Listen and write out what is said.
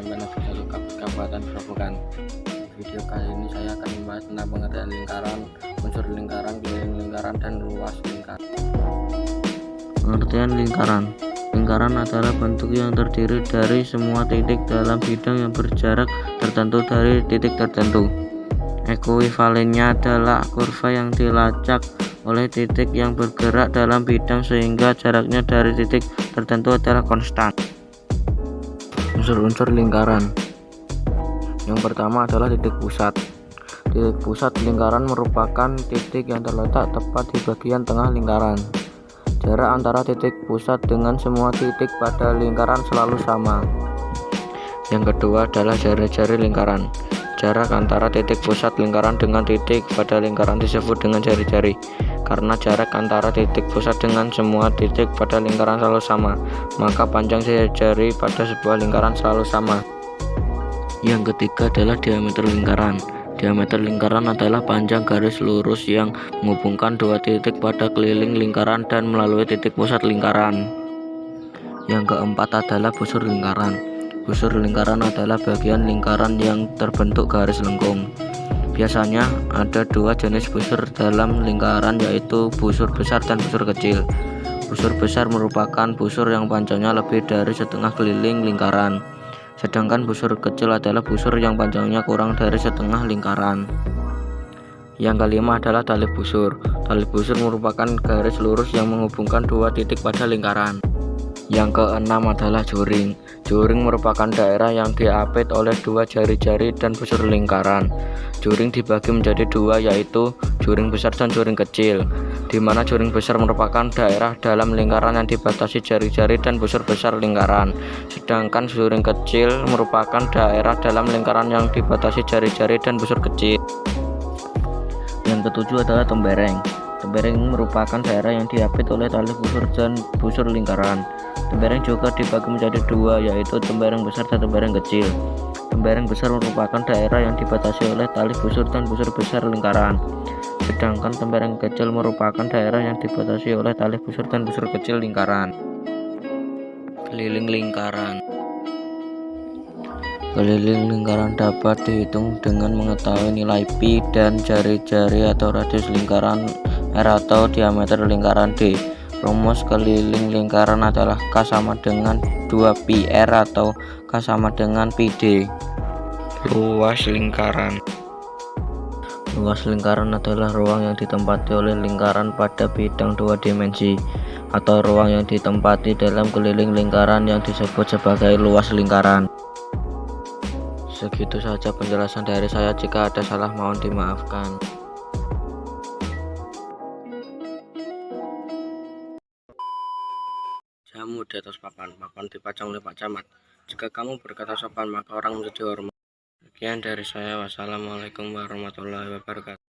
Satu Kabupaten Grobogan. Video kali ini saya akan membahas tentang pengertian lingkaran, unsur lingkaran, keliling lingkaran, dan luas lingkaran. Pengertian lingkaran. Lingkaran adalah bentuk yang terdiri dari semua titik dalam bidang yang berjarak tertentu dari titik tertentu. Ekuivalennya adalah kurva yang dilacak oleh titik yang bergerak dalam bidang sehingga jaraknya dari titik tertentu adalah konstan. Unsur-unsur lingkaran. Yang pertama adalah titik pusat. Titik pusat lingkaran merupakan titik yang terletak tepat di bagian tengah lingkaran. Jarak antara titik pusat dengan semua titik pada lingkaran selalu sama. Yang kedua adalah jari-jari lingkaran. Jarak antara titik pusat lingkaran dengan titik pada lingkaran disebut dengan jari-jari. Karena jarak antara titik pusat dengan semua titik pada lingkaran selalu sama, maka panjang jari pada sebuah lingkaran selalu sama. Yang ketiga adalah diameter lingkaran. Diameter lingkaran adalah panjang garis lurus yang menghubungkan dua titik pada keliling lingkaran dan melalui titik pusat lingkaran. Yang keempat adalah busur lingkaran. Busur lingkaran adalah bagian lingkaran yang terbentuk garis lengkung. Biasanya ada dua jenis busur dalam lingkaran, yaitu busur besar dan busur kecil. Busur besar merupakan busur yang panjangnya lebih dari setengah keliling lingkaran. Sedangkan busur kecil adalah busur yang panjangnya kurang dari setengah lingkaran. Yang kelima adalah tali busur. Tali busur merupakan garis lurus yang menghubungkan dua titik pada lingkaran. Yang keenam adalah juring. Juring merupakan daerah yang diapit oleh dua jari-jari dan busur lingkaran. Juring dibagi menjadi dua, yaitu juring besar dan juring kecil, di mana juring besar merupakan daerah dalam lingkaran yang dibatasi jari-jari dan busur besar lingkaran, sedangkan juring kecil merupakan daerah dalam lingkaran yang dibatasi jari-jari dan busur kecil. Yang ketujuh adalah tembereng. Tembereng merupakan daerah yang diapit oleh tali busur dan busur lingkaran. Tembereng juga dibagi menjadi dua, yaitu tembereng besar dan tembereng kecil. Tembereng besar merupakan daerah yang dibatasi oleh tali busur dan busur besar lingkaran, sedangkan tembereng kecil merupakan daerah yang dibatasi oleh tali busur dan busur kecil lingkaran. Keliling lingkaran. Keliling lingkaran dapat dihitung dengan mengetahui nilai pi dan jari-jari atau radius lingkaran R atau diameter lingkaran D. Rumus keliling lingkaran adalah K sama dengan 2pi R atau K sama dengan pi D. Luas lingkaran. Luas lingkaran adalah ruang yang ditempati oleh lingkaran pada bidang dua dimensi, atau ruang yang ditempati dalam keliling lingkaran yang disebut sebagai luas lingkaran. Segitu saja penjelasan dari saya. Jika ada salah mohon dimaafkan. Jamu di atas papan, papan dipajang oleh Pak Camat. Jika kamu berkata sopan, maka orang menjadi hormat. Sekian dari saya. Wassalamualaikum warahmatullahi wabarakatuh.